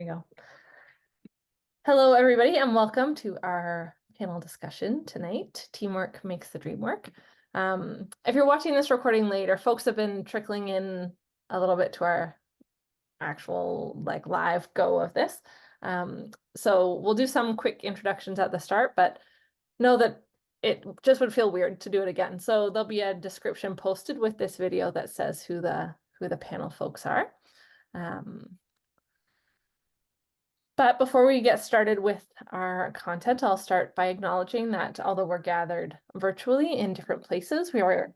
There you go. Hello, everybody, and welcome to our panel discussion tonight. Teamwork makes the dream work. If you're watching this recording later, folks have been trickling in a little bit to our actual live go of this. So we'll do some quick introductions at the start, but know that it just would feel weird to do it again. So there'll be a description posted with this video that says who the panel folks are. But before we get started with our content, I'll start by acknowledging that although we're gathered virtually in different places, we are,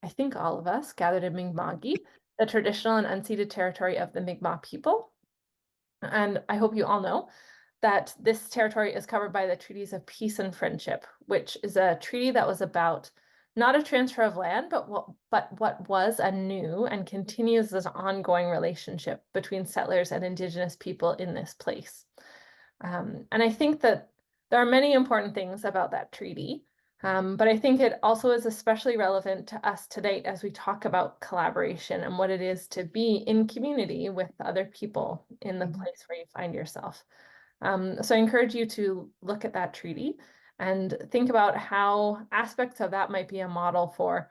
I think all of us, gathered in Mi'kma'ki, the traditional and unceded territory of the Mi'kmaq people. And I hope you all know that this territory is covered by the Treaties of Peace and Friendship, which is a treaty that was about not a transfer of land, but what was a new and continues this ongoing relationship between settlers and Indigenous people in this place. And I think that there are many important things about that treaty, but I think it also is especially relevant to us today as we talk about collaboration and what it is to be in community with other people in the place where you find yourself. So I encourage you to look at that treaty and think about how aspects of that might be a model for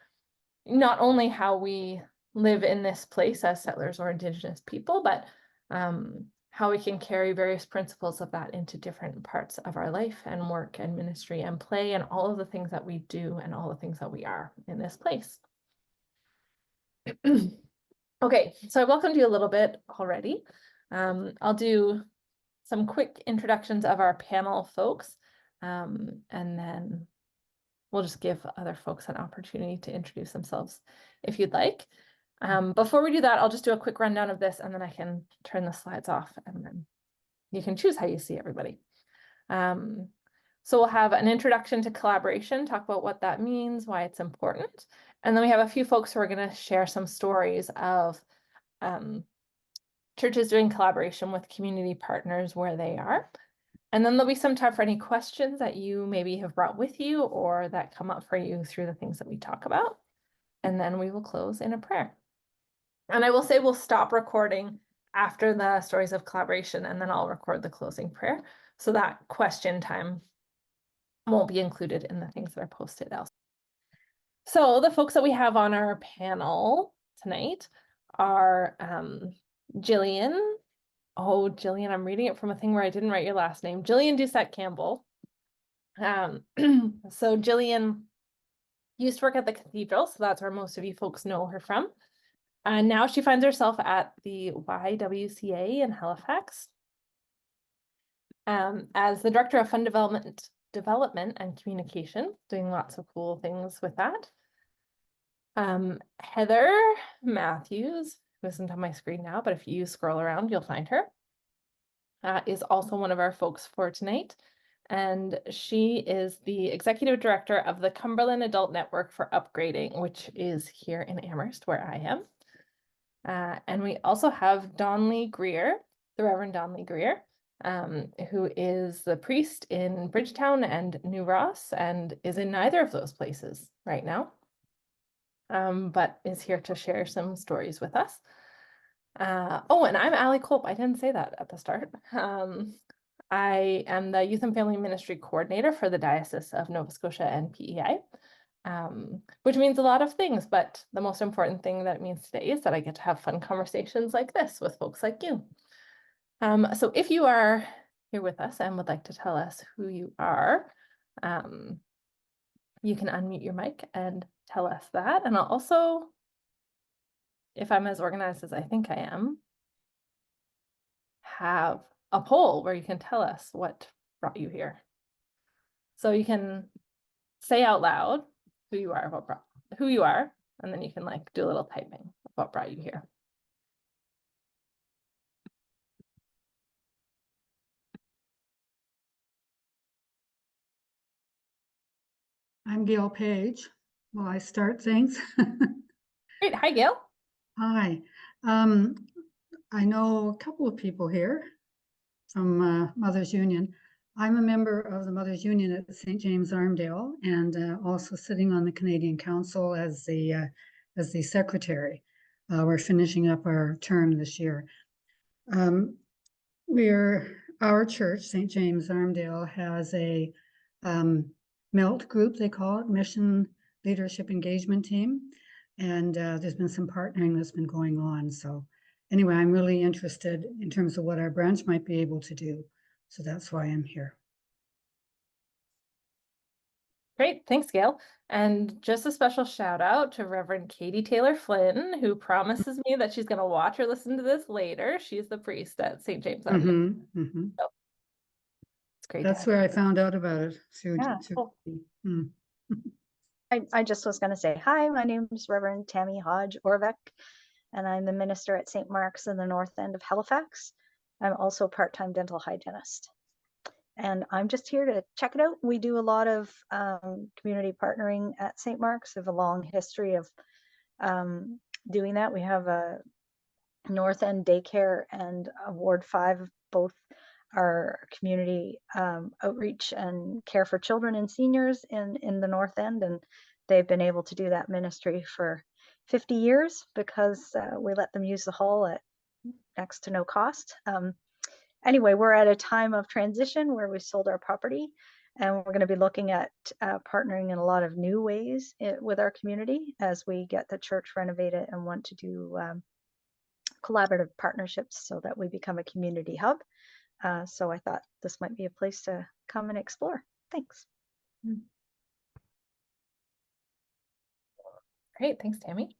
not only how we live in this place as settlers or Indigenous people, but how we can carry various principles of that into different parts of our life and work and ministry and play and all of the things that we do and all the things that we are in this place. Okay, so I welcomed you a little bit already. I'll do some quick introductions of our panel folks, and then we'll just give other folks an opportunity to introduce themselves if you'd like. Before we do that, I'll just do a quick rundown of this and then I can turn the slides off and then you can choose how you see everybody. So we'll have an introduction to collaboration, talk about what that means, why it's important. And then we have a few folks who are going to share some stories of churches doing collaboration with community partners where they are. And then there'll be some time for any questions that you maybe have brought with you or that come up for you through the things that we talk about. And then we will close in a prayer. And I will say we'll stop recording after the stories of collaboration, and then I'll record the closing prayer. So that question time won't be included in the things that are posted else. So the folks that we have on our panel tonight are Gillian. Oh, Gillian, I'm reading it from a thing where I didn't write your last name. Gillian Doucet-Campbell. So Gillian used to work at the cathedral, so that's where most of you folks know her from. And now she finds herself at the YWCA in Halifax as the Director of Fund Development and Communication, doing lots of cool things with that. Heather Matthews, who isn't on my screen now, but if you scroll around, you'll find her, is also one of our folks for tonight. And she is the Executive Director of the Cumberland Adult Network for Upgrading, which is here in Amherst, where I am. And we also have Dawn-Lea Greer, the Reverend Dawn-Lea Greer, who is the priest in Bridgetown and New Ross, and is in neither of those places right now, but is here to share some stories with us. Oh, and I'm Allie Culp. I didn't say that at the start. I am the Youth and Family Ministry Coordinator for the Diocese of Nova Scotia and PEI, which means a lot of things, but the most important thing that it means today is that I get to have fun conversations like this with folks like you. So if you are here with us and would like to tell us who you are, you can unmute your mic and tell us that. And I'll also, if I'm as organized as I think I am, have a poll where you can tell us what brought you here. So you can say out loud who you are, and then you can do a little typing of what brought you here. I'm Gail Page. Will I start things? Great. Hi, Gail. Hi. I know a couple of people here from Mothers Union. I'm a member of the Mothers Union at St. James Armdale, and also sitting on the Canadian Council as the secretary. We're finishing up our term this year. Our church, St. James Armdale, has a MELT group, they call it, Mission Leadership Engagement Team. And there's been some partnering that's been going on. So anyway, I'm really interested in terms of what our branch might be able to do. So that's why I'm here. Great, thanks, Gail. And just a special shout out to Reverend Katie Taylor Flynn, who promises me that she's going to watch or listen to this later. She's the priest at St. James Armdale. So it's great. That's where I found out about it. Cool. I just was going to say, hi, my name is Reverend Tammy Hodge Orbeck, and I'm the minister at St. Mark's in the north end of Halifax. I'm also a part-time dental hygienist. And I'm just here to check it out. We do a lot of community partnering at St. Mark's. We have a long history of doing that. We have a North End daycare and Ward 5, both our community outreach and care for children and seniors in the North End. And they've been able to do that ministry for 50 years because we let them use the hall at next to no cost. Anyway, we're at a time of transition where we sold our property, and we're going to be looking at partnering in a lot of new ways with our community as we get the church renovated and want to do collaborative partnerships so that we become a community hub. So I thought this might be a place to come and explore. Thanks. Great, thanks, Tammy.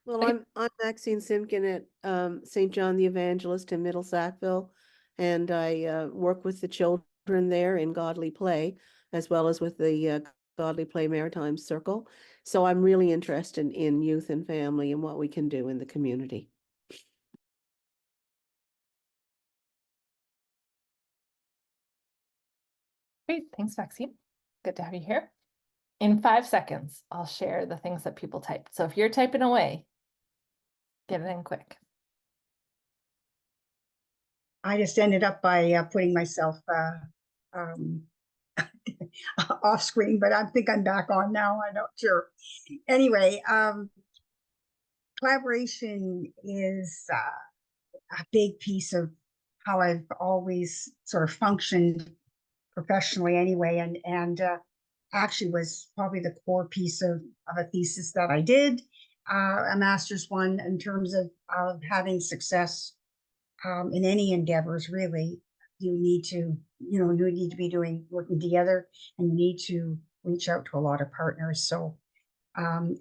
Well, I'm Maxine Simkin at St. John the Evangelist in Middle Sackville, and I work with the children there in Godly Play, as well as with the Godly Play Maritime Circle. So I'm really interested in youth and family and what we can do in the community. Great, thanks, Maxine. Good to have you here. In 5 seconds, I'll share the things that people typed. So if you're typing away, get it in quick. I just ended up by putting myself off screen, but I think I'm back on now. I'm not sure. Anyway, collaboration is a big piece of how I've always sort of functioned professionally anyway, and actually was probably the core piece of a thesis that I did, a master's one, in terms of having success in any endeavors. Really, you need to be working together, and you need to reach out to a lot of partners. So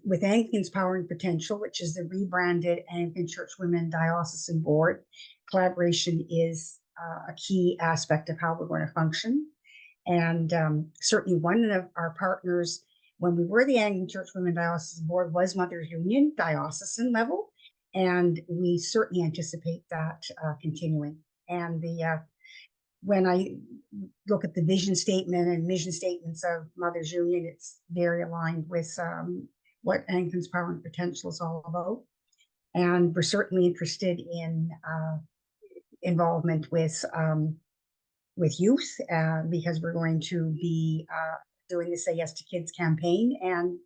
with Anglican's Power and Potential, which is the rebranded Anglican Church Women Diocesan Board, collaboration is a key aspect of how we're going to function. And certainly one of our partners, when we were the Anglican Church Women Diocesan Board, was Mothers Union, diocesan level. And we certainly anticipate that continuing. And when I look at the vision statement and mission statements of Mothers Union, it's very aligned with what Anglican's Power and Potential is all about. And we're certainly interested in involvement with youth, because we're going to be doing the Say Yes to Kids campaign, and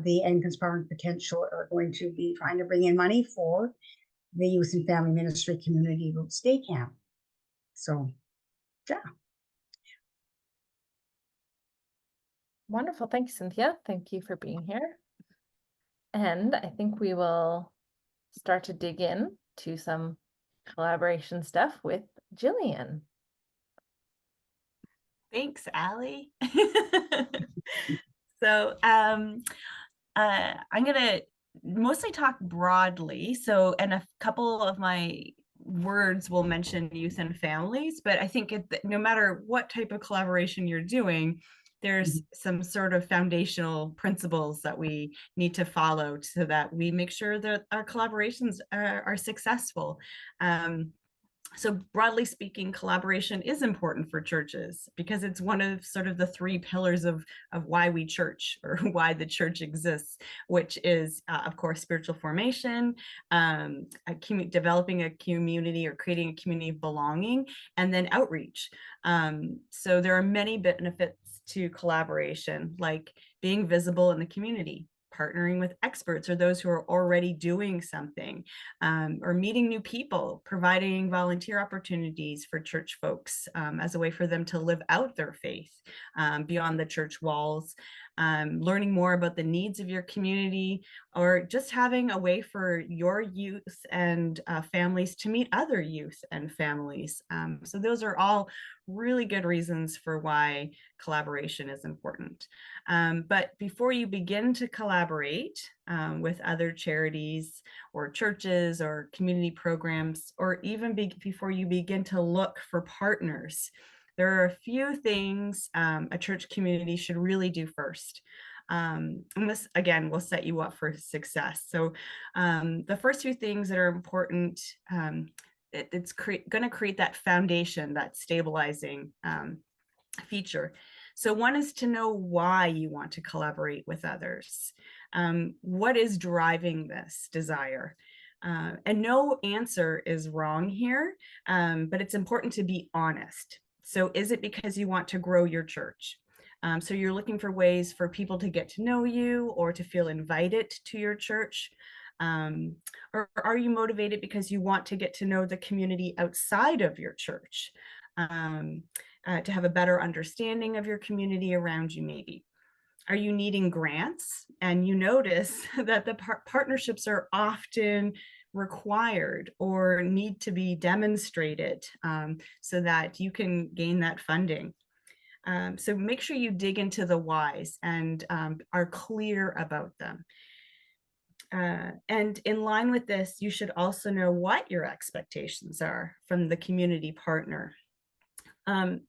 the Anglican's Power and Potential are going to be trying to bring in money for the Youth and Family Ministry Community Roots Day Camp. So, yeah. Wonderful. Thank you, Cynthia. Thank you for being here. And I think we will start to dig in to some collaboration stuff with Gillian. Thanks, Allie. So I'm going to mostly talk broadly. So, and a couple of my words will mention youth and families, but I think no matter what type of collaboration you're doing, there's some sort of foundational principles that we need to follow so that we make sure that our collaborations are successful. So broadly speaking, collaboration is important for churches because it's one of sort of the 3 pillars of why we church, or why the church exists, which is, of course, spiritual formation, developing a community or creating a community of belonging, and then outreach. So there are many benefits to collaboration, like being visible in the community, partnering with experts or those who are already doing something, or meeting new people, providing volunteer opportunities for church folks as a way for them to live out their faith beyond the church walls, learning more about the needs of your community, or just having a way for your youth and families to meet other youth and families. So those are all really good reasons for why collaboration is important. But before you begin to collaborate with other charities or churches or community programs, or even before you begin to look for partners, there are a few things a church community should really do first. And this, again, will set you up for success. So the first few things that are important, it's going to create that foundation, that stabilizing feature. So one is to know why you want to collaborate with others. What is driving this desire? And no answer is wrong here, but it's important to be honest. So is it because you want to grow your church? So you're looking for ways for people to get to know you or to feel invited to your church? Or are you motivated because you want to get to know the community outside of your church, to have a better understanding of your community around you maybe? Are you needing grants? And you notice that the partnerships are often required or need to be demonstrated so that you can gain that funding. So make sure you dig into the whys and are clear about them. And in line with this, you should also know what your expectations are from the community partner.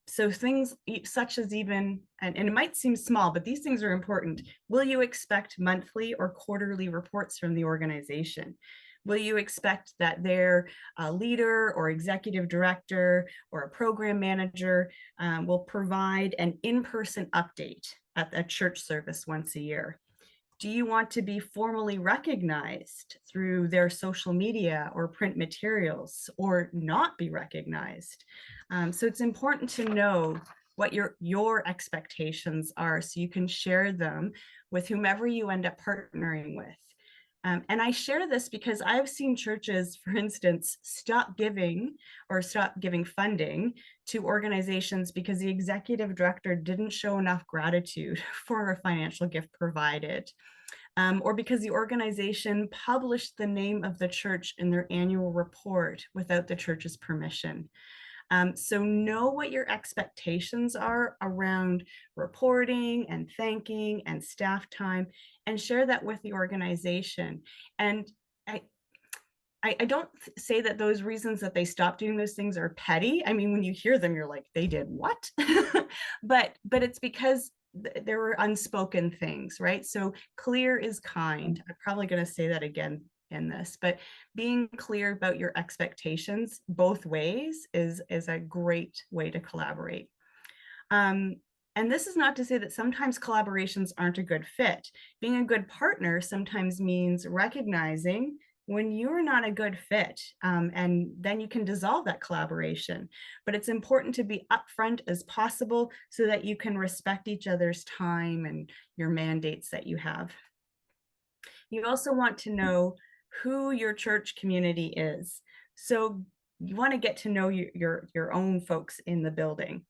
So things such as even, and it might seem small, but these things are important. Will you expect monthly or quarterly reports from the organization? Will you expect that their leader or executive director or a program manager will provide an in-person update at a church service once a year? Do you want to be formally recognized through their social media or print materials, or not be recognized? So it's important to know what your expectations are so you can share them with whomever you end up partnering with. And I share this because I've seen churches, for instance, stop giving funding to organizations because the executive director didn't show enough gratitude for a financial gift provided, or because the organization published the name of the church in their annual report without the church's permission. So know what your expectations are around reporting and thanking and staff time, and share that with the organization. And I don't say that those reasons that they stopped doing those things are petty. I mean, when you hear them, you're like, they did what? but it's because there were unspoken things, right? So clear is kind. I'm probably going to say that again in this, but being clear about your expectations both ways is a great way to collaborate. And this is not to say that sometimes collaborations aren't a good fit. Being a good partner sometimes means recognizing when you're not a good fit, and then you can dissolve that collaboration. But it's important to be upfront as possible so that you can respect each other's time and your mandates that you have. You also want to know who your church community is. So you want to get to know your own folks in the building.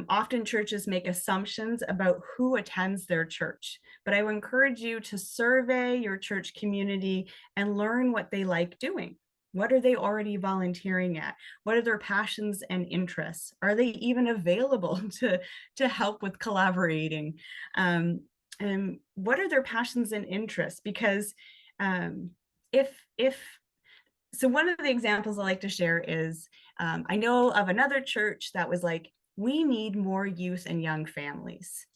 Often churches make assumptions about who attends their church, but I would encourage you to survey your church community and learn what they like doing. What are they already volunteering at? What are their passions and interests? Are they even available to help with collaborating? And what are their passions and interests? Because so one of the examples I like to share is, I know of another church that was like, we need more youth and young families.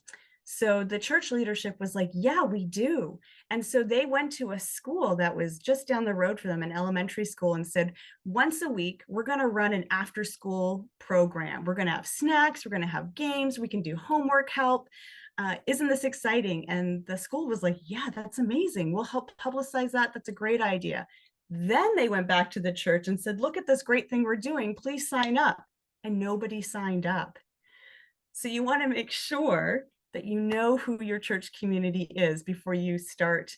So the church leadership was like, yeah, we do. And so they went to a school that was just down the road for them, an elementary school, and said, once a week, we're going to run an after school program. We're going to have snacks. We're going to have games. We can do homework help. Isn't this exciting? And the school was like, yeah, that's amazing. We'll help publicize that. That's a great idea. Then they went back to the church and said, look at this great thing we're doing. Please sign up. And nobody signed up. So you want to make sure that you know who your church community is before you start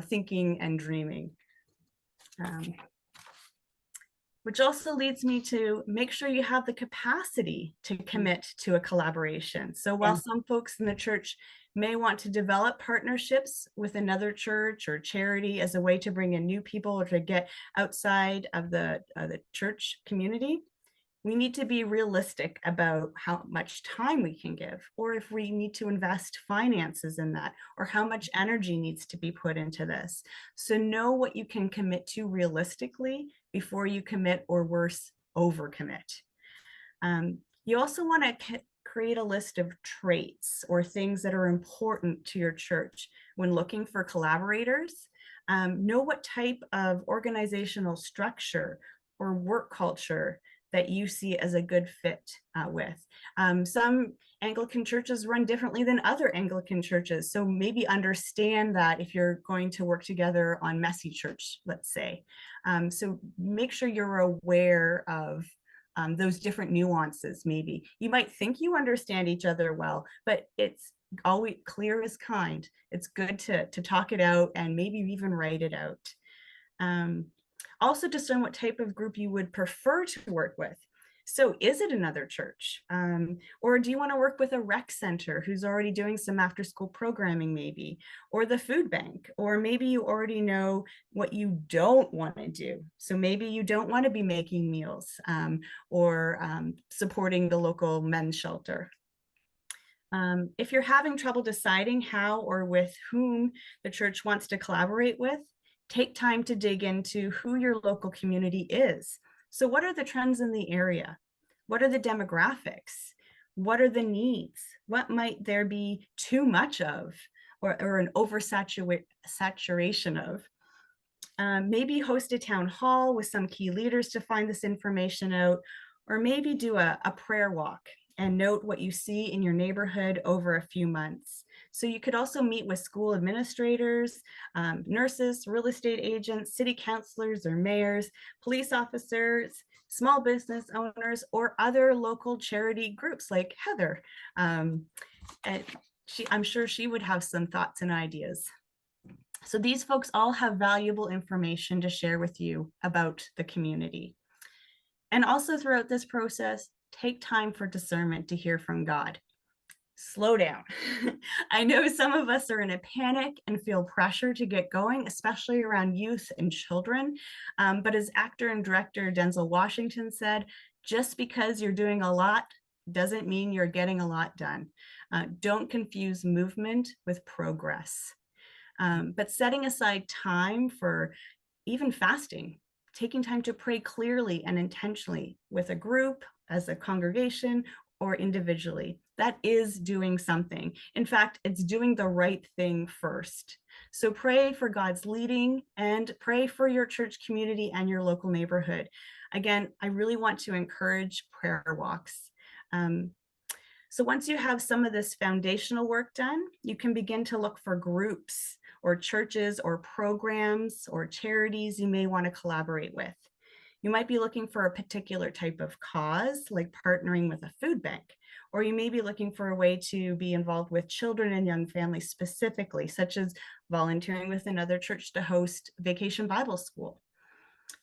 thinking and dreaming. Which also leads me to make sure you have the capacity to commit to a collaboration. So while some folks in the church may want to develop partnerships with another church or charity as a way to bring in new people or to get outside of the church community, we need to be realistic about how much time we can give, or if we need to invest finances in that, or how much energy needs to be put into this. So know what you can commit to realistically before you commit, or worse, overcommit. You also want to create a list of traits or things that are important to your church when looking for collaborators. Know what type of organizational structure or work culture that you see as a good fit with. Some Anglican churches run differently than other Anglican churches. So maybe understand that if you're going to work together on messy church, let's say. So make sure you're aware of those different nuances. Maybe you might think you understand each other well, but it's always clear as kind. It's good to talk it out and maybe even write it out. Also discern what type of group you would prefer to work with. So is it another church? Or do you want to work with a rec center who's already doing some after school programming maybe, or the food bank, or maybe you already know what you don't want to do. So maybe you don't want to be making meals or supporting the local men's shelter. If you're having trouble deciding how or with whom the church wants to collaborate with, take time to dig into who your local community is. So what are the trends in the area? What are the demographics? What are the needs? What might there be too much of or an oversaturation of? Maybe host a town hall with some key leaders to find this information out, or maybe do a prayer walk and note what you see in your neighborhood over a few months. So you could also meet with school administrators, nurses, real estate agents, city councilors or mayors, police officers, small business owners, or other local charity groups like Heather. And I'm sure she would have some thoughts and ideas. So these folks all have valuable information to share with you about the community. And also throughout this process, take time for discernment to hear from God. Slow down. I know some of us are in a panic and feel pressure to get going, especially around youth and children. But as actor and director Denzel Washington said, just because you're doing a lot doesn't mean you're getting a lot done. Don't confuse movement with progress. But setting aside time for even fasting, taking time to pray clearly and intentionally with a group, as a congregation, or individually, that is doing something. In fact, it's doing the right thing first. So pray for God's leading and pray for your church community and your local neighborhood. Again, I really want to encourage prayer walks. So once you have some of this foundational work done, you can begin to look for groups or churches or programs or charities you may want to collaborate with. You might be looking for a particular type of cause, like partnering with a food bank, or you may be looking for a way to be involved with children and young families specifically, such as volunteering with another church to host Vacation Bible School.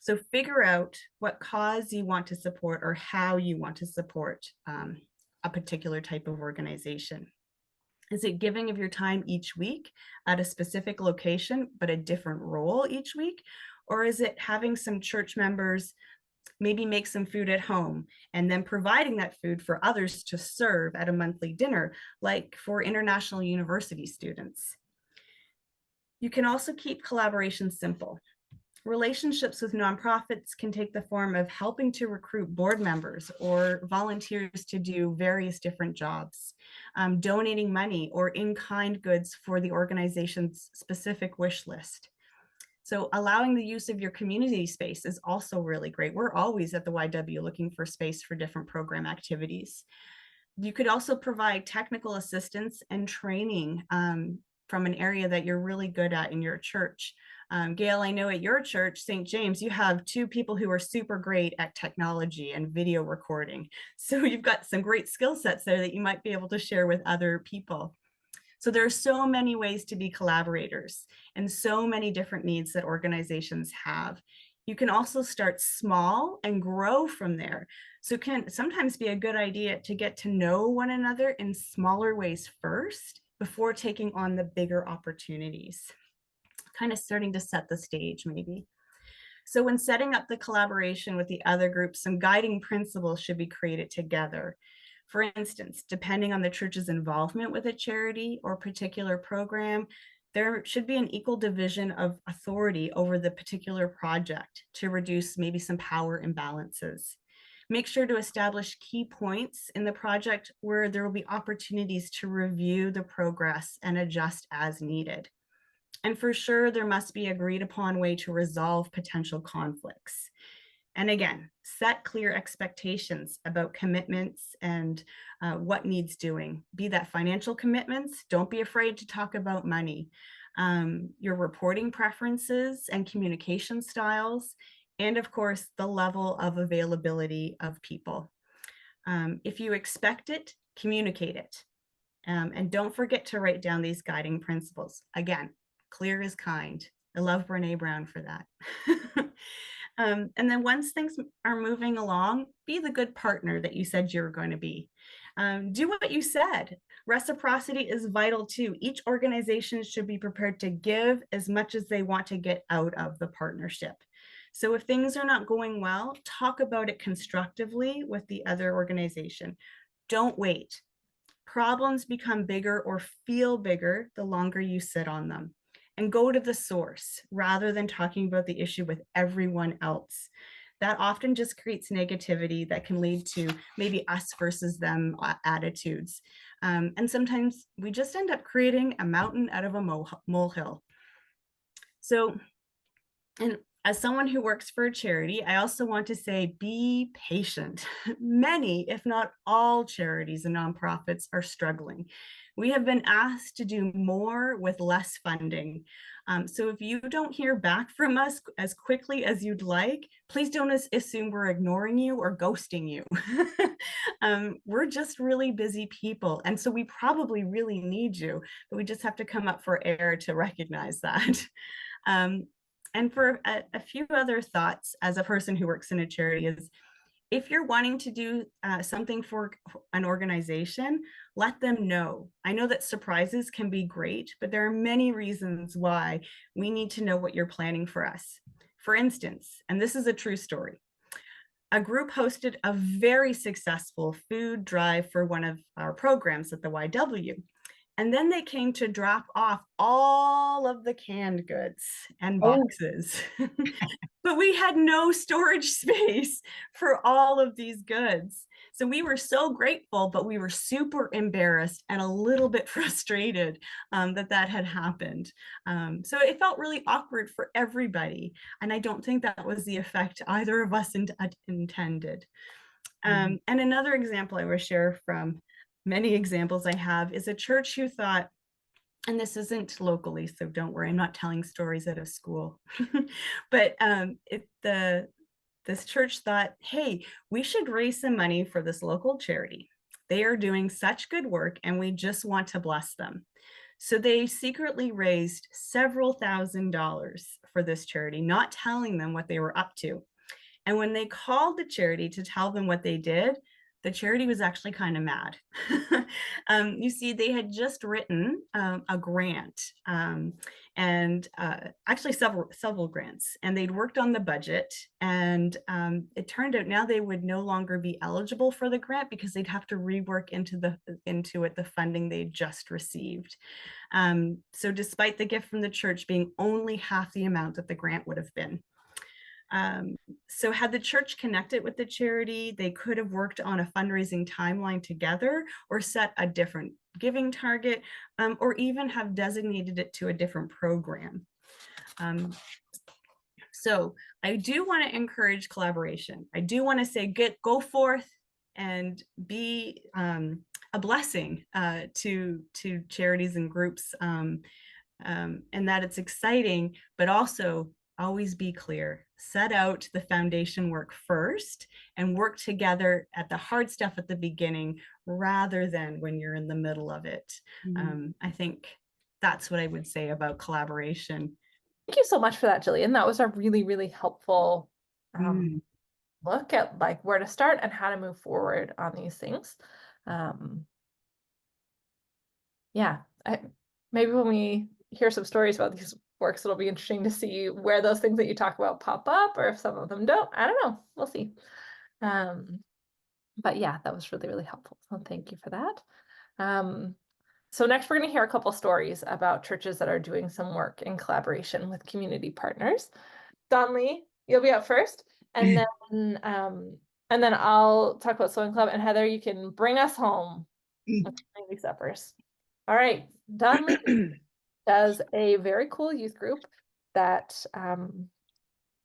So figure out what cause you want to support or how you want to support a particular type of organization. Is it giving of your time each week at a specific location, but a different role each week? Or is it having some church members maybe make some food at home and then providing that food for others to serve at a monthly dinner, like for international university students? You can also keep collaboration simple. Relationships with nonprofits can take the form of helping to recruit board members or volunteers to do various different jobs, donating money or in-kind goods for the organization's specific wish list. So allowing the use of your community space is also really great. We're always at the YW looking for space for different program activities. You could also provide technical assistance and training from an area that you're really good at in your church. Gail, I know at your church, St. James, you have 2 people who are super great at technology and video recording. So you've got some great skill sets there that you might be able to share with other people. So there are so many ways to be collaborators and so many different needs that organizations have. You can also start small and grow from there. So it can sometimes be a good idea to get to know one another in smaller ways first before taking on the bigger opportunities. Kind of starting to set the stage maybe. So when setting up the collaboration with the other groups, some guiding principles should be created together. For instance, depending on the church's involvement with a charity or particular program, there should be an equal division of authority over the particular project to reduce maybe some power imbalances. Make sure to establish key points in the project where there will be opportunities to review the progress and adjust as needed. And for sure, there must be agreed upon way to resolve potential conflicts. And again, set clear expectations about commitments and what needs doing. Be that financial commitments, don't be afraid to talk about money. Your reporting preferences and communication styles, and of course, the level of availability of people. If you expect it, communicate it. And don't forget to write down these guiding principles. Again, clear is kind. I love Brene Brown for that. And then once things are moving along, be the good partner that you said you were going to be. Do what you said. Reciprocity is vital too. Each organization should be prepared to give as much as they want to get out of the partnership. So if things are not going well, talk about it constructively with the other organization. Don't wait. Problems become bigger or feel bigger the longer you sit on them. And go to the source rather than talking about the issue with everyone else. That often just creates negativity that can lead to maybe us versus them attitudes. And sometimes we just end up creating a mountain out of a molehill. So, and as someone who works for a charity, I also want to say, be patient. Many, if not all charities and nonprofits are struggling. We have been asked to do more with less funding. So if you don't hear back from us as quickly as you'd like, please don't assume we're ignoring you or ghosting you. We're just really busy people. And so we probably really need you, but we just have to come up for air to recognize that. And for a few other thoughts as a person who works in a charity is, if you're wanting to do something for an organization, let them know. I know that surprises can be great, but there are many reasons why we need to know what you're planning for us. For instance, and this is a true story, a group hosted a very successful food drive for one of our programs at the YW. And then they came to drop off all of the canned goods and boxes. But we had no storage space for all of these goods. So we were so grateful, but we were super embarrassed and a little bit frustrated that had happened. So it felt really awkward for everybody. And I don't think that was the effect either of us intended. And another example I will share from many examples I have is a church who thought, and this isn't locally, so don't worry, I'm not telling stories out of school, but this church thought, hey, we should raise some money for this local charity. They are doing such good work and we just want to bless them. So they secretly raised several $1,000s for this charity, not telling them what they were up to. And when they called the charity to tell them what they did, the charity was actually kind of mad. You see, they had just written a grant and actually several grants, and they'd worked on the budget, and it turned out now they would no longer be eligible for the grant because they'd have to rework into it the funding they just received. So despite the gift from the church being only half the amount that the grant would have been. So had the church connected with the charity, they could have worked on a fundraising timeline together or set a different giving target, or even have designated it to a different program. So I do want to encourage collaboration. I do want to say, go forth and be a blessing to charities and groups, and that it's exciting, but also always be clear. set out the foundation work first and work together at the hard stuff at the beginning rather than when you're in the middle of it. I think that's what I would say about collaboration. Thank you so much for that, Gillian. That was a really, really helpful look at like where to start and how to move forward on these things. Yeah, maybe when we hear some stories about these works, it'll be interesting to see where those things that you talk about pop up, or if some of them don't. I don't know. We'll see. But yeah, that was really, really helpful. So thank you for that. So next we're going to hear a couple stories about churches that are doing some work in collaboration with community partners. Dawn-Lea, you'll be up first, and then I'll talk about Sewing Club, and Heather, you can bring us home with community suppers. All right, Dawn-Lea does a very cool youth group that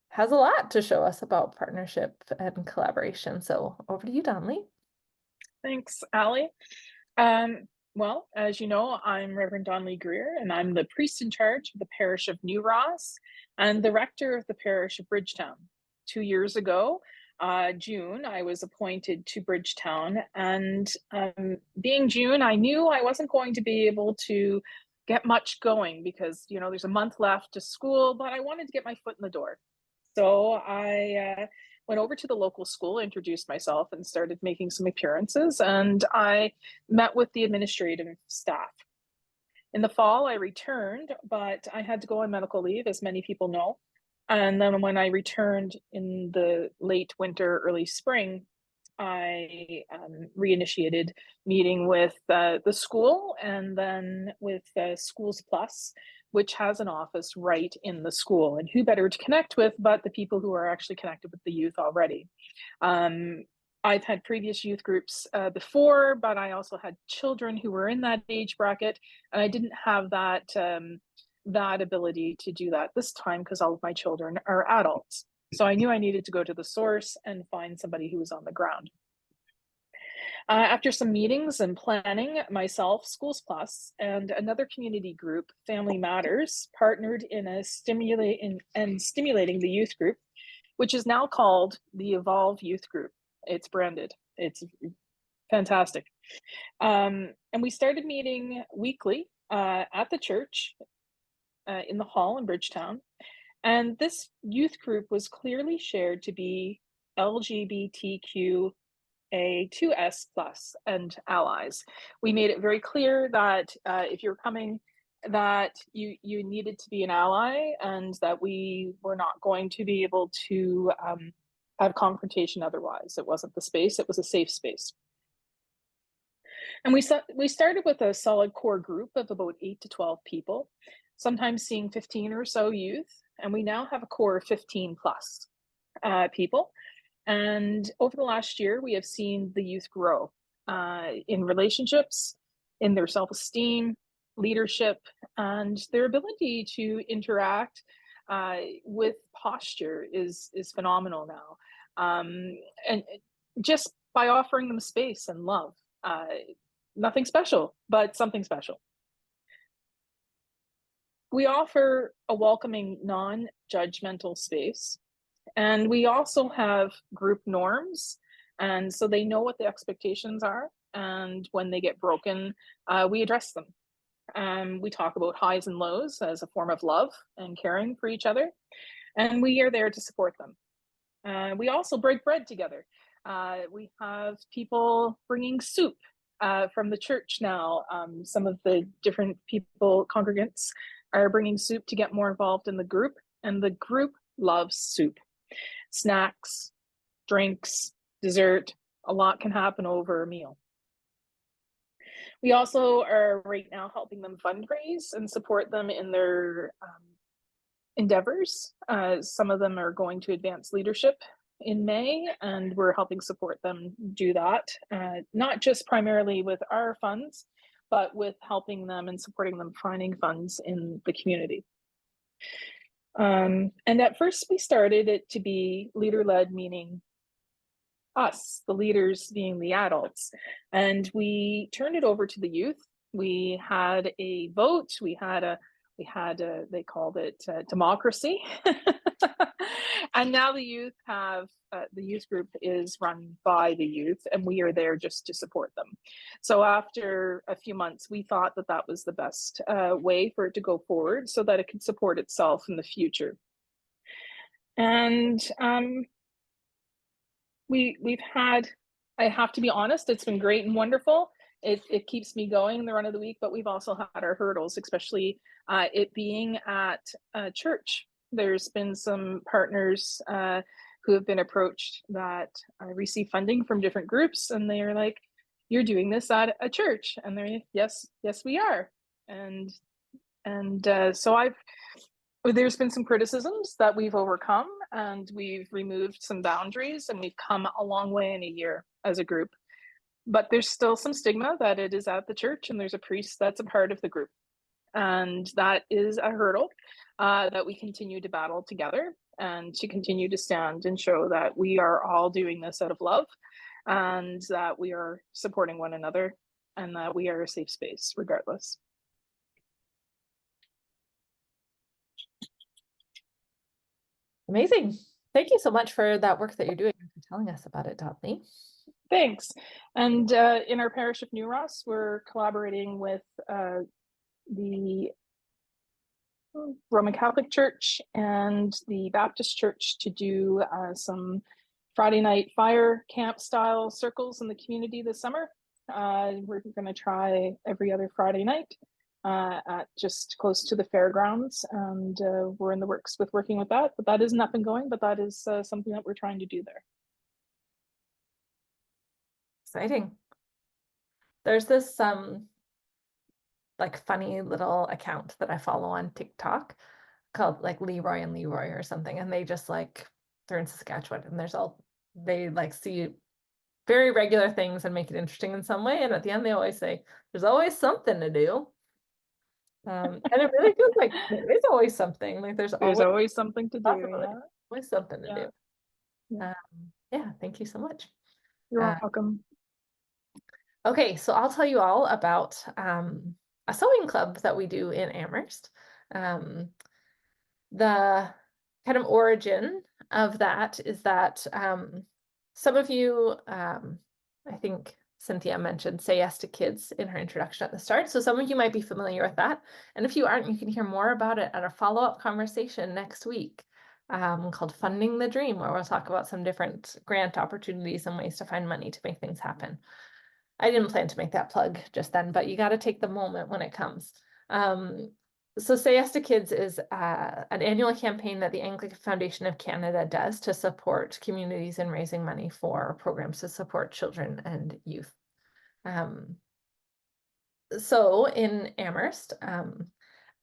has a lot to show us about partnership and collaboration. So over to you, Dawn-Lea. Thanks, Allie. Well, as you know, I'm Reverend Dawn-Lea Greer, and I'm the priest in charge of the parish of New Ross and the rector of the parish of Bridgetown. 2 years ago, June, I was appointed to Bridgetown, and being June, I knew I wasn't going to be able to get much going because, you know, there's a month left to school, but I wanted to get my foot in the door. So I went over to the local school, introduced myself, and started making some appearances, and I met with the administrative staff. In the fall, I returned, but I had to go on medical leave, as many people know. And then when I returned in the late winter, early spring, I reinitiated meeting with the school, and then with Schools Plus, which has an office right in the school. And who better to connect with but the people who are actually connected with the youth already. I've had previous youth groups before, but I also had children who were in that age bracket, and I didn't have that that ability to do that this time because all of my children are adults. So I knew I needed to go to the source and find somebody who was on the ground. After some meetings and planning, myself, Schools Plus, and another community group, Family Matters, partnered in stimulating the youth group, which is now called the Evolve Youth Group. It's branded. It's fantastic. And we started meeting weekly at the church in the hall in Bridgetown. And this youth group was clearly shared to be LGBTQA2S+ and allies. We made it very clear that if you're coming, that you needed to be an ally, and that we were not going to be able to have confrontation otherwise. It wasn't the space, it was a safe space. And we started with a solid core group of about 8 to 12 people, sometimes seeing 15 or so youth. And we now have a core of 15 plus people. And over the last year, we have seen the youth grow in relationships, in their self-esteem, leadership, and their ability to interact with posture is phenomenal now. And just by offering them space and love, nothing special, but something special. We offer a welcoming, non-judgmental space, and we also have group norms, and so they know what the expectations are, and when they get broken, we address them. We talk about highs and lows as a form of love and caring for each other, and we are there to support them. We also break bread together. We have people bringing soup from the church now. Some of the different people, congregants, are bringing soup to get more involved in the group, and the group loves soup. Snacks, drinks, dessert, a lot can happen over a meal. We also are right now helping them fundraise and support them in their endeavors. Some of them are going to advance leadership in May, and we're helping support them do that, not just primarily with our funds, but with helping them and supporting them finding funds in the community. And at first we started it to be leader-led, meaning us, the leaders being the adults, and we turned it over to the youth. We had a vote, we had a we had they called it democracy. And now the youth have the youth group is run by the youth, and we are there just to support them. So after a few months, we thought that that was the best way for it to go forward, so that it could support itself in the future. And we've had, I have to be honest, it's been great and wonderful. It keeps me going in the run of the week, but we've also had our hurdles, especially it being at church. There's been some partners who have been approached that receive funding from different groups, and they're like, "You're doing this at a church," and they're, yes, we are. And so there's been some criticisms that we've overcome, and we've removed some boundaries, and we've come a long way in a year as a group. But there's still some stigma that it is at the church and there's a priest that's a part of the group. And that is a hurdle that we continue to battle together, and to continue to stand and show that we are all doing this out of love, and that we are supporting one another, and that we are a safe space regardless. Amazing. Thank you so much for that work that you're doing and for telling us about it, Dawn-Lea. Thanks. And in our parish of New Ross, we're collaborating with the Roman Catholic Church and the Baptist Church to do some Friday night fire camp style circles in the community this summer. We're going to try every other Friday night at just close to the fairgrounds, and we're in the works with working with that, but that is nothing going, but that is something that we're trying to do there. Exciting. There's this like funny little account that I follow on TikTok called like Leroy and Leroy or something, and they just like, they're in Saskatchewan, and they like see very regular things and make it interesting in some way, and at the end they always say there's always something to do. And it really feels like there is always something, like there's always something to do. Yeah. Always something to do. Yeah, thank you so much. You're welcome. Okay, so I'll tell you all about a sewing club that we do in Amherst. The kind of origin of that is that some of you, I think Cynthia mentioned Say Yes to Kids in her introduction at the start. So some of you might be familiar with that. And if you aren't, you can hear more about it at a follow-up conversation next week called Funding the Dream, where we'll talk about some different grant opportunities and ways to find money to make things happen. I didn't plan to make that plug just then, but you got to take the moment when it comes. So Say Yes to Kids is an annual campaign that the Anglican Foundation of Canada does to support communities in raising money for programs to support children and youth. So in Amherst, I'm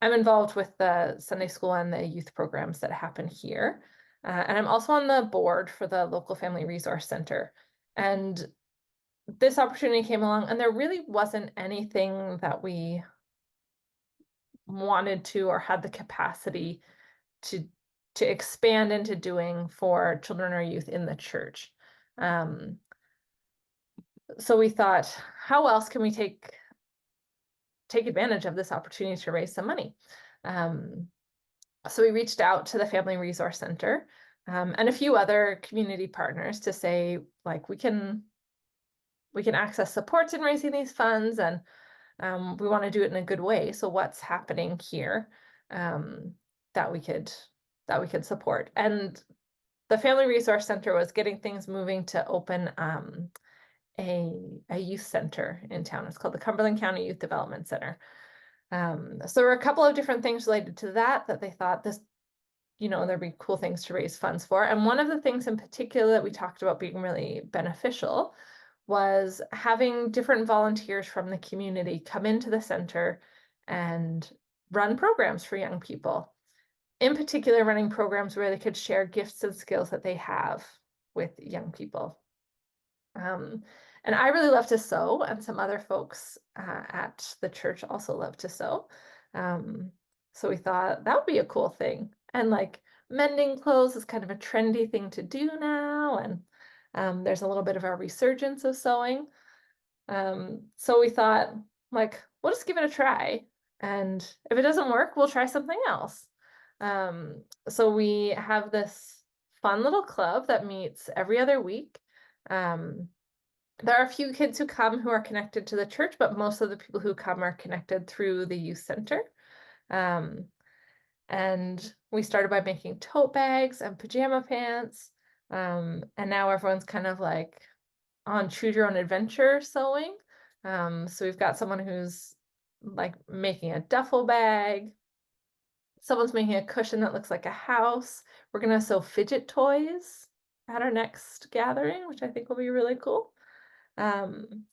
involved with the Sunday school and the youth programs that happen here. And I'm also on the board for the local family resource center. And this opportunity came along, and there really wasn't anything that we wanted to or had the capacity to expand into doing for children or youth in the church. So we thought, how else can we take advantage of this opportunity to raise some money? So we reached out to the Family Resource Center and a few other community partners to say, like, we can access supports in raising these funds, and we want to do it in a good way. So what's happening here that we could support? And the Family Resource Center was getting things moving to open a youth center in town. It's called the Cumberland County Youth Development Center. So there were a couple of different things related to that they thought this, there'd be cool things to raise funds for. And one of the things in particular that we talked about being really beneficial was having different volunteers from the community come into the center and run programs for young people. In particular, running programs where they could share gifts and skills that they have with young people. And I really love to sew, and some other folks at the church also love to sew. So we thought that would be a cool thing. And like mending clothes is kind of a trendy thing to do now. And there's a little bit of a resurgence of sewing. So we thought, like, we'll just give it a try. And if it doesn't work, we'll try something else. So we have this fun little club that meets every other week. There are a few kids who come who are connected to the church, but most of the people who come are connected through the youth center. And we started by making tote bags and pajama pants. And now everyone's kind of like on choose your own adventure sewing. So we've got someone who's like making a duffel bag. Someone's making a cushion that looks like a house. We're gonna sew fidget toys at our next gathering, which I think will be really cool. And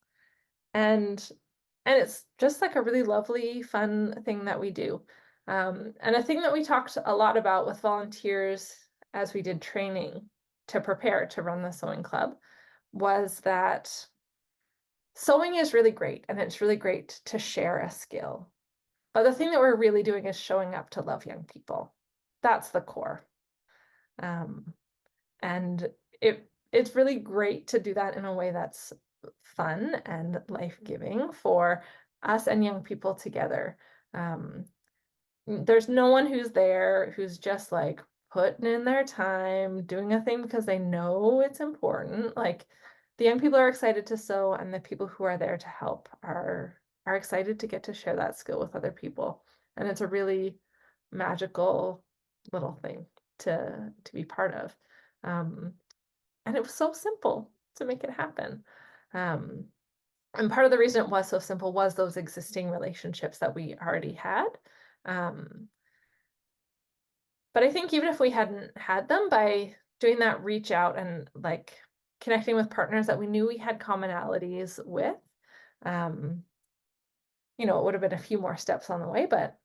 it's just like a really lovely, fun thing that we do. And a thing that we talked a lot about with volunteers as we did training to prepare to run the sewing club was that sewing is really great, and it's really great to share a skill. But the thing that we're really doing is showing up to love young people. That's the core. And it's really great to do that in a way that's fun and life-giving for us and young people together. There's no one who's there who's just like putting in their time, doing a thing because they know it's important. Like the young people are excited to sew, and the people who are there to help are excited to get to share that skill with other people. And it's a really magical little thing to be part of. And it was so simple to make it happen. And part of the reason it was so simple was those existing relationships that we already had. But I think even if we hadn't had them, by doing that reach out and like connecting with partners that we knew we had commonalities with, you know, it would have been a few more steps on the way, but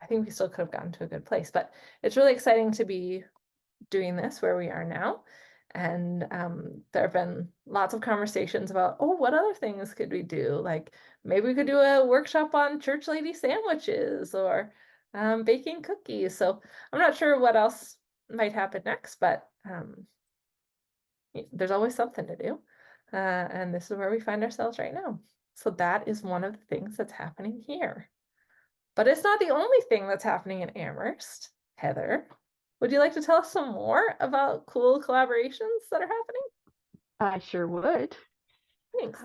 I think we still could have gotten to a good place. But it's really exciting to be doing this where we are now. And there have been lots of conversations about, oh, what other things could we do? Like maybe we could do a workshop on church lady sandwiches or baking cookies. So I'm not sure what else might happen next, but there's always something to do. And this is where we find ourselves right now. So that is one of the things that's happening here. But it's not the only thing that's happening in Amherst. Heather, would you like to tell us some more about cool collaborations that are happening? I sure would. Thanks.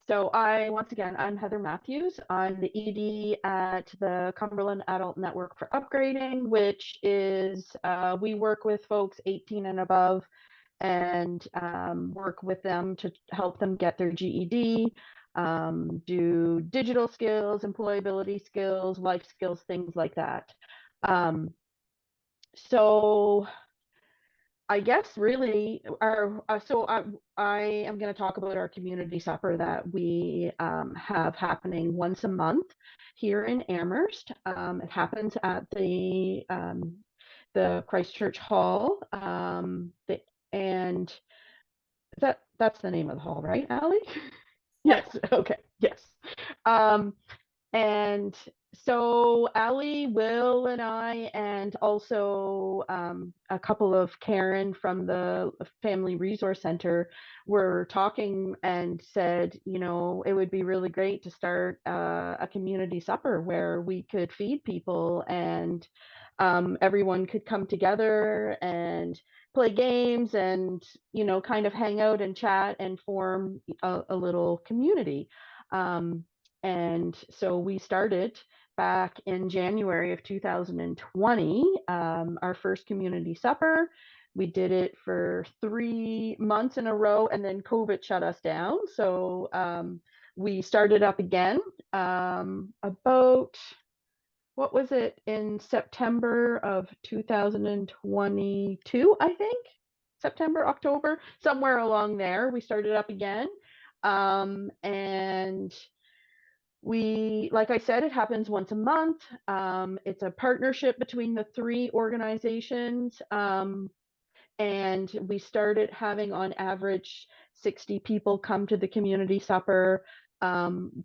So I'm Heather Matthews. I'm the ED at the Cumberland Adult Network for Upgrading, which is, we work with folks 18 and above and work with them to help them get their GED, do digital skills, employability skills, life skills, things like that. So I guess really I am going to talk about our community supper that we have happening once a month here in Amherst. It happens at the Christchurch Hall, and that's the name of the hall, right, Allie? Yes. Okay. Yes. And so Allie, Will, and I, and also a couple of Karen from the Family Resource Center were talking and said, you know, it would be really great to start a community supper where we could feed people and everyone could come together and play games and, you know, kind of hang out and chat and form a little community. And so we started back in January of 2020, our first community supper. We did it for 3 months in a row, and then COVID shut us down. So we started up again about, what was it, in September of 2022, I think? September, October, somewhere along there, we started up again. And we, like I said, it happens once a month. It's a partnership between the 3 organizations. And we started having on average 60 people come to the community supper,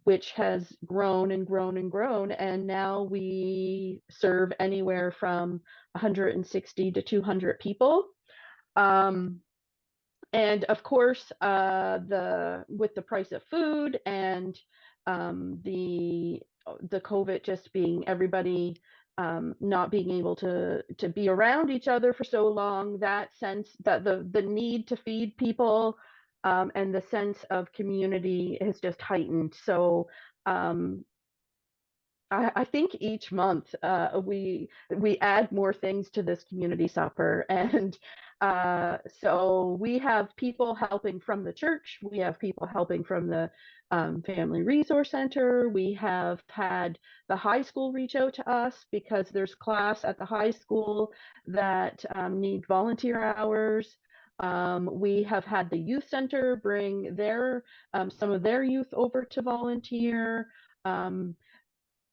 which has grown and grown and grown. And now we serve anywhere from 160 to 200 people. And of course, with the price of food and the COVID just being everybody not being able to be around each other for so long, that sense that the need to feed people and the sense of community has just heightened. So I think each month we add more things to this community supper, and so we have people helping from the church, we have people helping from the Family Resource Center. We have had the high school reach out to us because there's class at the high school that need volunteer hours. We have had the youth center bring their some of their youth over to volunteer.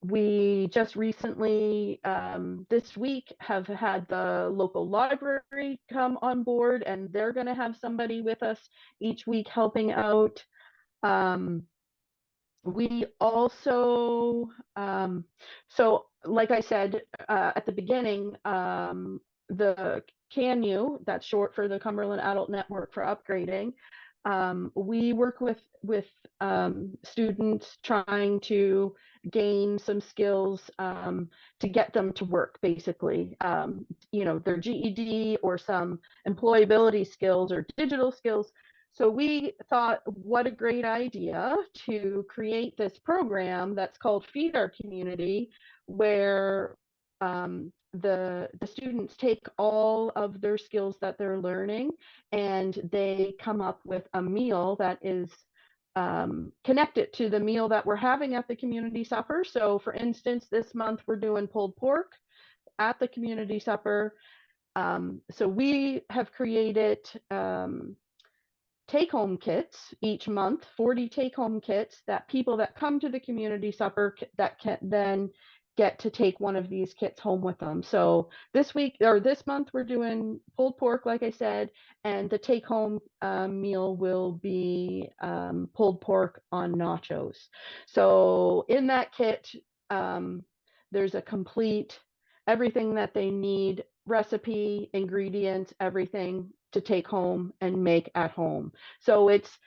We just recently, this week, have had the local library come on board, and they're going to have somebody with us each week helping out. We also, so like I said at the beginning, the CANU, that's short for the Cumberland Adult Network for Upgrading, we work with students trying to gain some skills to get them to work, basically, you know, their GED or some employability skills or digital skills. So we thought, what a great idea to create this program that's called Feed Our Community, where the students take all of their skills that they're learning and they come up with a meal that is connected to the meal that we're having at the community supper. So for instance, this month we're doing pulled pork at the community supper. So we have created take-home kits each month, 40 take-home kits that people that come to the community supper that can then get to take one of these kits home with them. So this week or this month we're doing pulled pork, like I said, and the take-home meal will be pulled pork on nachos. So in that kit, there's a complete everything that they need, recipe, ingredients, everything to take home and make at home. So it's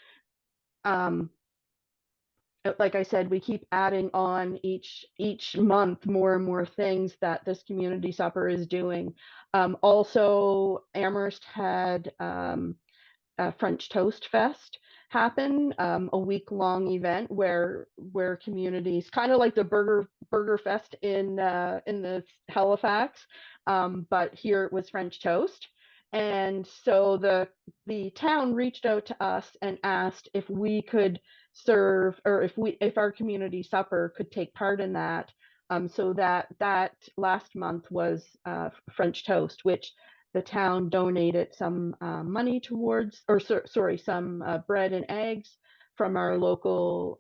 like I said, we keep adding on each month more and more things that this community supper is doing. Also, Amherst had a French Toast Fest happen, a week-long event where communities, kind of like the Burger Fest in the Halifax, but here it was French toast. And so the town reached out to us and asked if we could serve, or if our community supper could take part in that. So that last month was French toast, which the town donated some money towards, or sorry, some bread and eggs from our local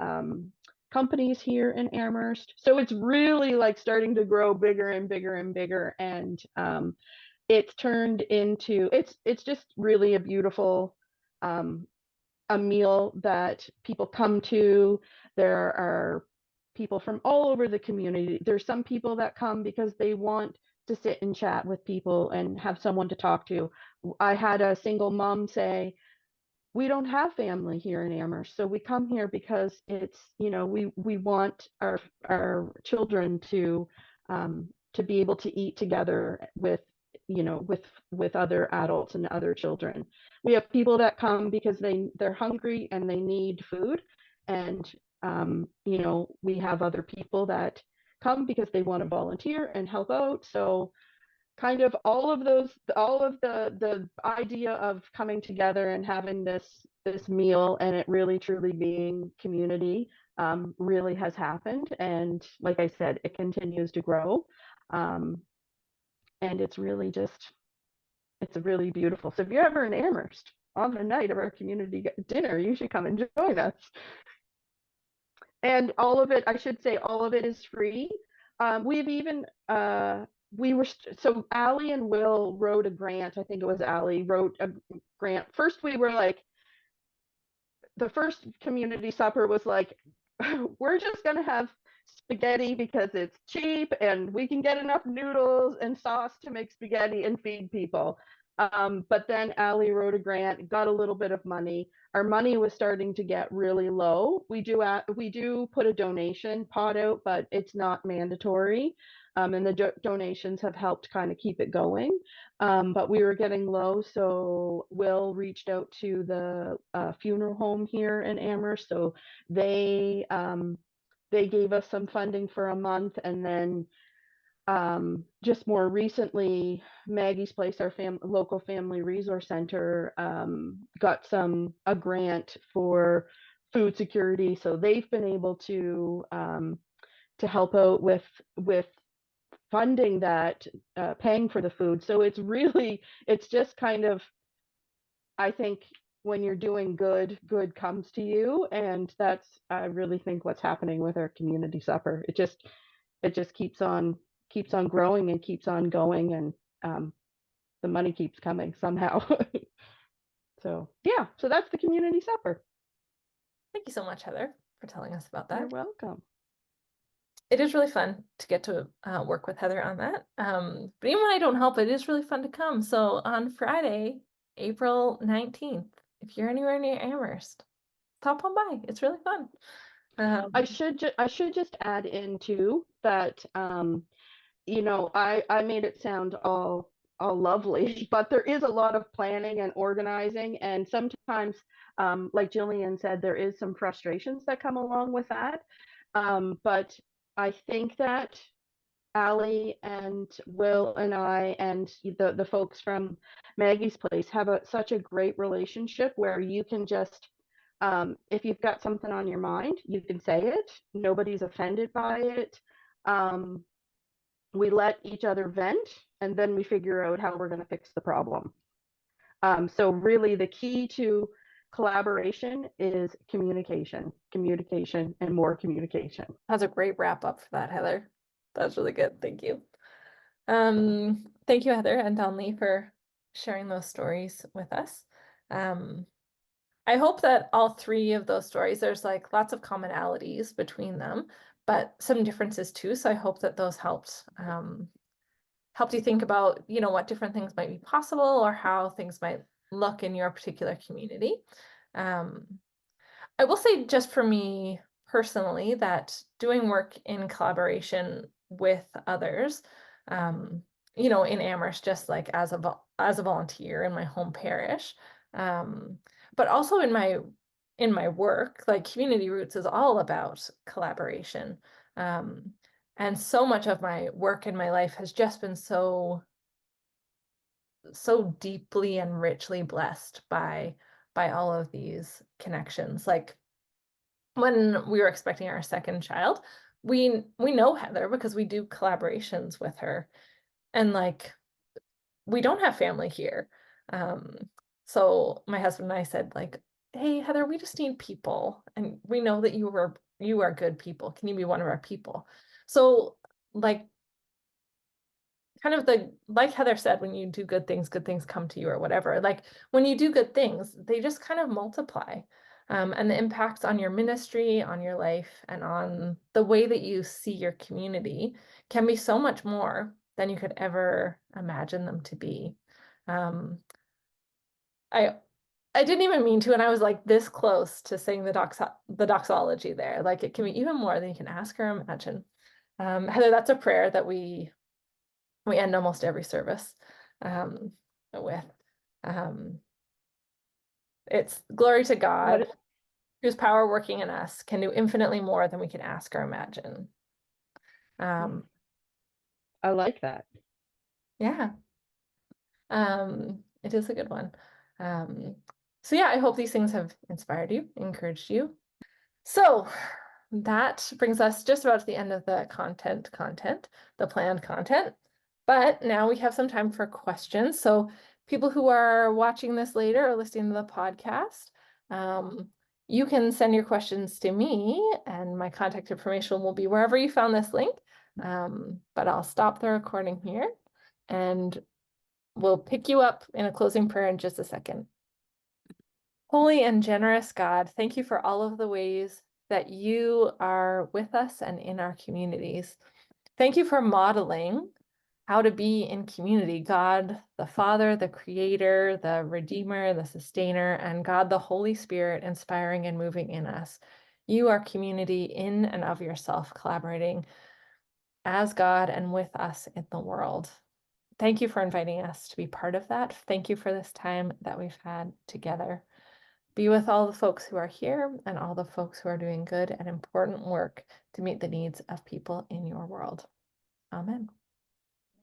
companies here in Amherst. So it's really like starting to grow bigger and bigger and bigger, and it's turned into, it's just really a beautiful a meal that people come to. There are people from all over the community. There's some people that come because they want to sit and chat with people and have someone to talk to. I had a single mom say, we don't have family here in Amherst, so we come here because it's, you know, we want our children to be able to eat together with, you know, with other adults and other children. We have people that come because they're hungry and they need food, and you know, we have other people that come because they want to volunteer and help out. So kind of all of the idea of coming together and having this meal and it really truly being community really has happened. And like I said, it continues to grow. And it's really just, it's really beautiful. So if you're ever in Amherst on the night of our community dinner, you should come and join us. And all of it, I should say, all of it is free. We've even, so Allie and Will wrote a grant. I think it was Allie wrote a grant. First, we were like, the first community supper was like, we're just going to have spaghetti because it's cheap and we can get enough noodles and sauce to make spaghetti and feed people. But then Allie wrote a grant, got a little bit of money. Our money was starting to get really low. We do put a donation pot out, but it's not mandatory. And the donations have helped kind of keep it going. But we were getting low, so Will reached out to the funeral home here in Amherst. So they gave us some funding for a month, and then just more recently, Maggie's Place, our local family resource center, got a grant for food security. So they've been able to help out with funding that, paying for the food. So it's just kind of, I think when you're doing good, good comes to you. And that's, I really think, what's happening with our community supper. It just keeps on growing and keeps on going, and the money keeps coming somehow. So yeah, so that's the community supper. Thank you so much, Heather, for telling us about You're that. welcome. It is really fun to get to work with Heather on that. But even when I don't help, it is really fun to come. So on Friday, April 19th, if you're anywhere near Amherst, stop on by. It's really fun. I should just add in too that I made it sound all lovely, but there is a lot of planning and organizing, and sometimes, like Gillian said, there is some frustrations that come along with that. But I think that Allie and Will and I and the folks from Maggie's Place have such a great relationship where you can just, if you've got something on your mind, you can say it. Nobody's offended by it. We let each other vent, and then we figure out how we're going to fix the problem. So really the key to collaboration is communication, and more communication. That's a great wrap up for that, Heather. That's really good. Thank you. Thank you, Heather and Dawn-Lea, for sharing those stories with us. I hope that all three of those stories, there's like lots of commonalities between them, but some differences too. So I hope that those helped you think about, what different things might be possible or how things might look in your particular community. I will say, just for me personally, that doing work in collaboration with others, in Amherst, just like as a volunteer in my home parish, but also in my work, like Community Roots is all about collaboration. And so much of my work in my life has just been so deeply and richly blessed by all of these connections. Like when we were expecting our second child, we know Heather because we do collaborations with her, and like we don't have family here. So my husband and I said, like, hey, Heather, we just need people, and we know that you are good people. Can you be one of our people? So like, kind of like Heather said, when you do good things come to you, or whatever. Like when you do good things, they just kind of multiply. And the impacts on your ministry, on your life, and on the way that you see your community can be so much more than you could ever imagine them to be. I didn't even mean to, and I was like this close to saying the doxology there. Like it can be even more than you can ask or imagine. Heather, that's a prayer that we end almost every service with. It's glory to God, whose power working in us can do infinitely more than we can ask or imagine. I like that. Yeah. It is a good one. So yeah, I hope these things have inspired you, encouraged you. So that brings us just about to the end of the the planned content. But now we have some time for questions. So people who are watching this later or listening to the podcast, you can send your questions to me, and my contact information will be wherever you found this link. But I'll stop the recording here, and we'll pick you up in a closing prayer in just a second. Holy and generous God, thank you for all of the ways that you are with us and in our communities. Thank you for modeling how to be in community. God, the Father, the Creator, the Redeemer, the Sustainer, and God, the Holy Spirit, inspiring and moving in us. You are community in and of yourself, collaborating as God and with us in the world. Thank you for inviting us to be part of that. Thank you for this time that we've had together. Be with all the folks who are here and all the folks who are doing good and important work to meet the needs of people in your world. Amen.